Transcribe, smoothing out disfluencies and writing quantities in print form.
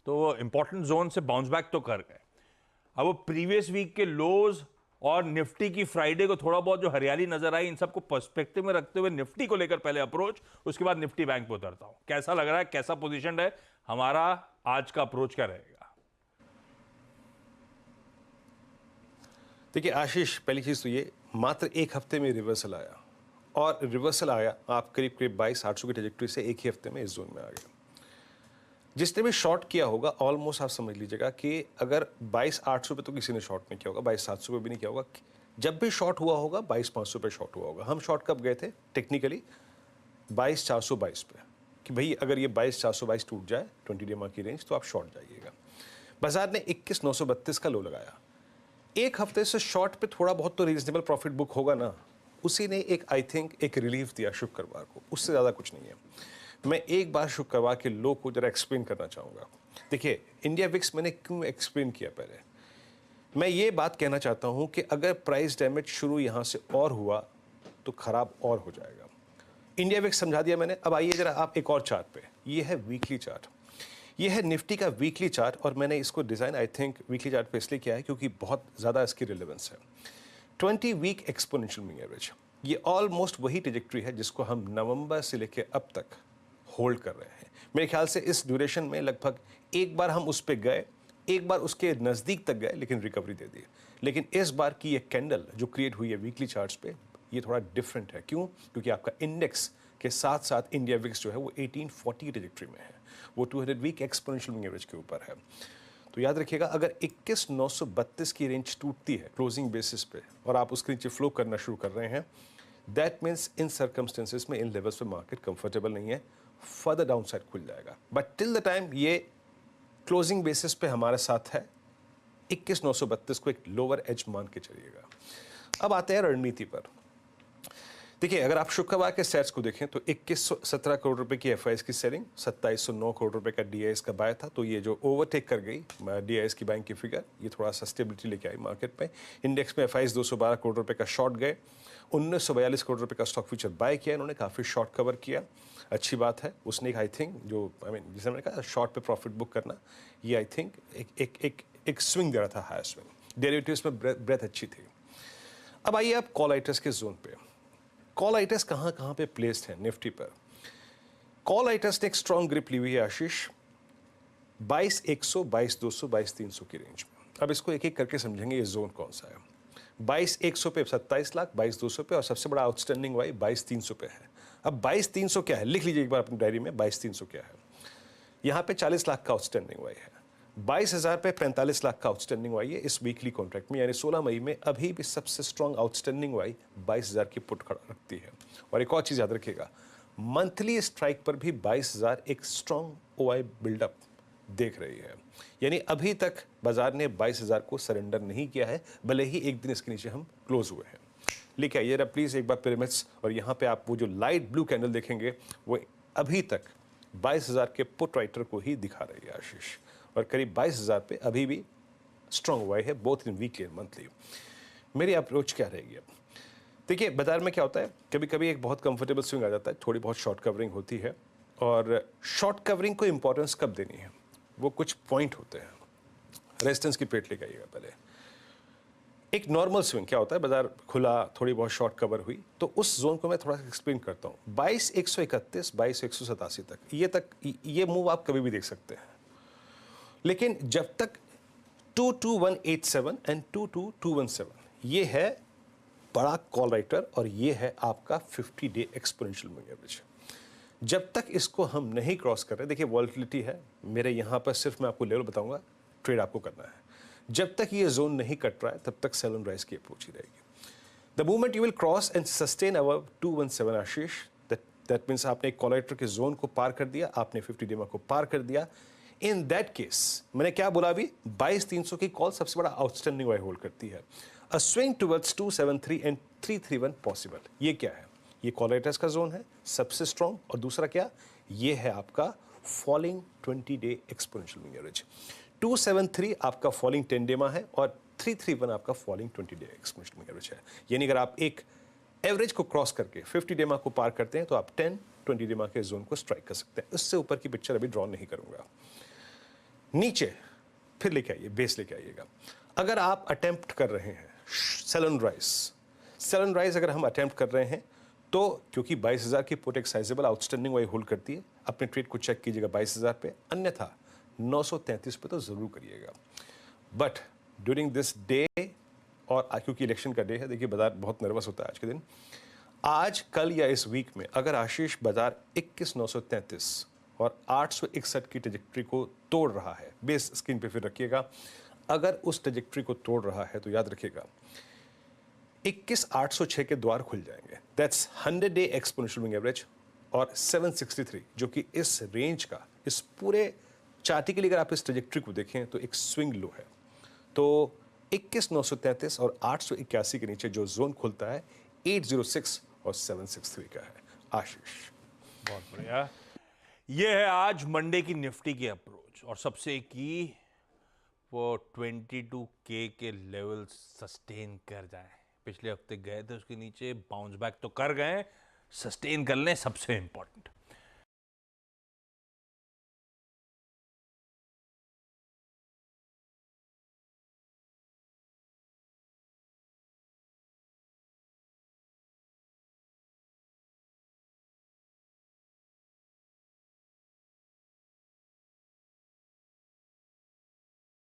तो वो important zone से बाउंस बैक तो कर गए। अब वो प्रीवियस वीक के लोज और निफ्टी की फ्राइडे को थोड़ा बहुत जो हरियाली नजर आई, इन सबको पर्सपेक्टिव में रखते हुए निफ्टी को लेकर पहले अप्रोच, उसके बाद निफ्टी बैंक पे उतरता हूं। कैसा लग रहा है, कैसा पोजीशन है हमारा, आज का अप्रोच क्या रहेगा? देखिए आशीष, पहली चीज तो ये मात्र एक हफ्ते में रिवर्सल आया, और रिवर्सल आया आप करीब करीब 22,800 की ट्रेजेक्टरी से एक ही हफ्ते में इस जोन में आ गए। जिसने भी शॉर्ट किया होगा ऑलमोस्ट आप समझ लीजिएगा कि अगर 22,800 पे तो किसी ने शॉर्ट नहीं किया होगा, 22,700 पे भी नहीं किया होगा। जब भी शॉर्ट हुआ होगा 22,500 पे शॉर्ट हुआ होगा। हम शॉर्ट कब गए थे टेक्निकली? 22,422 पे, कि भाई अगर ये 22,422 टूट जाए 20 डे की रेंज तो आप शॉर्ट जाइएगा। बाजार ने 21,932 का लो लगाया। एक हफ्ते से शॉर्ट पे थोड़ा बहुत तो रीजनेबल प्रॉफिट बुक होगा ना, उसी ने एक आई थिंक एक रिलीफ दिया शुक्रवार को, उससे ज़्यादा कुछ नहीं है। मैं एक बार शुक्रवार के लो को जरा एक्सप्लेन करना चाहूँगा। देखिए इंडिया विक्स मैंने क्यों एक्सप्लेन किया, पहले मैं ये बात कहना चाहता हूँ कि अगर प्राइस डैमेज शुरू यहाँ से और हुआ तो ख़राब और हो जाएगा। इंडिया विक्स समझा दिया मैंने। अब आइए जरा आप एक और चार्ट पे, ये है वीकली चार्ट, ये है निफ्टी का वीकली चार्ट, और मैंने इसको design I think weekly chart पे इसलिए किया है क्योंकि बहुत ज़्यादा इसकी रिलेवेंस है। 20 वीक एक्सपोनेंशियल मूविंग एवरेज, ये ऑलमोस्ट वही ट्रेजेक्टरी है जिसको हम नवंबर से लेकर अब तक होल्ड कर रहे हैं। मेरे ख्याल से इस ड्यूरेशन में लगभग एक बार हम उस पर गए, एक बार उसके नज़दीक तक गए, लेकिन रिकवरी दे दी। लेकिन इस बार की ये कैंडल जो क्रिएट हुई है वीकली चार्ट्स पे, ये थोड़ा डिफरेंट है। क्यों? क्योंकि आपका इंडेक्स के साथ साथ इंडिया विक्स जो है वो 1840 की ट्रेजेक्टरी में है, वो 200 वीक एक्सपोनेंशियल मूविंग एवरेज के ऊपर है। तो याद रखिएगा, अगर 21,932 की रेंज टूटती है क्लोजिंग बेसिस पे और आप उसके नीचे फ्लो करना शुरू कर रहे हैं, दैट मीन्स इन सर्कमस्टेंसेस में इन लेवल्स पे मार्केट कंफर्टेबल नहीं है, फर्दर डाउन साइड खुल जाएगा। बट टिल द टाइम ये क्लोजिंग बेसिस पे हमारे साथ है, 21,932 को एक लोअर एज मान के चलिएगा। अब आते हैं रणनीति पर। देखिए अगर आप शुक्रवार के सेट्स को देखें तो 2117 करोड़ रुपए की एफआईएस की सेलिंग, 2709 करोड़ रुपए का डीआईएस का बाय था। तो ये जो ओवरटेक कर गई डीआईएस की बैंक की फिगर, ये थोड़ा सा स्टेबिलिटी लेके आई मार्केट पे। इंडेक्स में एफआईएस 212 करोड़ रुपए का शॉर्ट गए, 1942 करोड़ रुपए का स्टॉक फ्यूचर बाय किया इन्होंने, काफ़ी शॉर्ट कवर किया, अच्छी बात है। उसने आई थिंक जो जिसे मैंने कहा शॉर्ट पे प्रॉफिट बुक करना, ये आई थिंक एक स्विंग दे रहा था, हायर स्विंग। डेरिवेटिव्स में ब्रेथ अच्छी थी। अब आइए आप कॉल आइटर्स के जोन पे। कॉल आइटर्स कहाँ पे प्लेस्ड है निफ्टी पर? कॉल आइटर्स ने एक स्ट्रॉन्ग ग्रिप ली हुई है आशीष, 22,100, 22,200, 22,300 की रेंज में। अब इसको एक एक करके समझेंगे ये जोन कौन सा है। 22,100 पे 27 लाख, 22,200 पे, और सबसे बड़ा आउटस्टैंडिंग वाई 22,300 पे है। अब 22,300 क्या है, लिख लीजिए एक बार अपनी डायरी में, 22,300 क्या है। यहाँ पे 40 लाख का आउटस्टैंडिंग वाई है, 22,000 पे 45 लाख का आउटस्टैंडिंग वाई है इस वीकली कॉन्ट्रैक्ट में, यानी 16 मई में अभी भी सबसे स्ट्रॉन्ग आउटस्टैंडिंग वाई 22,000 की पुट खड़ा रखती है। और एक और चीज़ याद रखिएगा, मंथली स्ट्राइक पर भी 22,000 एक स्ट्रॉन्ग ओआई बिल्डअप देख रही है, यानी अभी तक बाजार ने 22,000 को सरेंडर नहीं किया है, भले ही एक दिन इसके नीचे हम क्लोज हुए हैं। लेके आइए प्लीज़ एक बार पिरामिड्स, और यहाँ पे आप वो जो लाइट ब्लू कैंडल देखेंगे वो अभी तक 22,000 के पुट राइटर को ही दिखा रही है आशीष, और करीब 22,000 पे अभी भी स्ट्रॉन्ग हुआ है, both in weekly and monthly. मेरी अप्रोच क्या रहेगी अब? देखिए बाजार में क्या होता है, कभी कभी एक बहुत कंफर्टेबल स्विंग आ जाता है, थोड़ी बहुत शॉर्ट कवरिंग होती है, और शॉर्ट कवरिंग को इंपॉर्टेंस कब देनी है, वो कुछ पॉइंट होते हैं। रेजिस्टेंस की प्लेट लेके आइएगा पहले। एक नॉर्मल स्विंग क्या होता है, बाजार खुला, थोड़ी बहुत शॉर्ट कवर हुई, तो उस जोन को मैं थोड़ा सा एक्सप्लेन करता हूँ। 22,131, 22,187 तक ये मूव आप कभी भी देख सकते हैं, लेकिन जब तक 22187 एंड 22217, ये है बड़ा कॉल राइटर, और ये है आपका 50 डे एक्सपोनेंशियल मूविंग एवरेज। जब तक इसको हम नहीं क्रॉस कर रहे, देखिए वॉलेटिलिटी है मेरे यहाँ पर, सिर्फ मैं आपको लेवल बताऊंगा, ट्रेड आपको करना है। जब तक ये जोन नहीं कट रहा है तब तक सेल एंड राइज की अप्रोच ही रहेगी। The movement you will cross and sustain above 217 Ashish, that means आपने एक कॉल राइटर के जोन को पार कर दिया, आपने 50 डेमा को पार कर दिया। इन दैट केस मैंने क्या बोला अभी, 22,300 की कॉल सबसे बड़ा आउटस्टैंडिंग वाई होल्ड करती है। अ स्विंग टुवर्ड्स 273 एंड 331 पॉसिबल। ये क्या है, ये कॉल राइटर्स का जोन है सबसे स्ट्रॉन्ग, और दूसरा क्या, ये है आपका falling 20 day exponential moving average. 273 आपका फॉलिंग 10 डेमा है, और 331 आपका falling 20 day exponential moving average है। यानी अगर आप एक एवरेज को क्रॉस करके 50 डेमा को पार करते हैं तो आप 10-20 डेमा के जोन को स्ट्राइक कर सकते हैं। इससे ऊपर की पिक्चर अभी ड्रॉ नहीं करूंगा। नीचे फिर लेके आइए, बेस लेके आइएगा। अगर आप अटेम्प्ट कर रहे हैं सेल एंड राइज अगर हम अटेम्प्ट कर रहे हैं तो क्योंकि 22,000 की पुट एक साइजेबल आउटस्टैंडिंग वही होल्ड करती है, अपने ट्रेड को चेक कीजिएगा 22,000 पे, अन्यथा 933 पे तो जरूर करिएगा। बट ड्यूरिंग दिस डे और क्योंकि इलेक्शन का डे है, देखिए बाजार बहुत नर्वस होता है आज के दिन, आज कल या इस वीक में अगर आशीष बाजार 21,933 और 861 की ट्रेजेक्ट्री को तोड़ रहा है, बेस स्क्रीन पे फिर रखिएगा, अगर उस ट्रेजेक्ट्री को तोड़ रहा है तो याद रखिएगा 21,806 के द्वार खुल जाएंगे। That's 100 day exponential moving average और 763 जो कि इस रेंज का, इस पूरे चार्ट के लिए अगर आप इस ट्रेजेक्ट्री को देखें तो एक स्विंग लो है। तो 21,933 और 881 के नीचे जो जोन खुलता है 806 और 763 का है। आशीष बहुत बढ़िया। ये है आज मंडे की निफ्टी की अप्रोच, और सबसे की वो 22K के लेवल सस्टेन कर जाए। पिछले हफ्ते गए थे उसके नीचे, बाउंस बैक तो कर गए, सस्टेन कर लें सबसे इंपॉर्टेंट।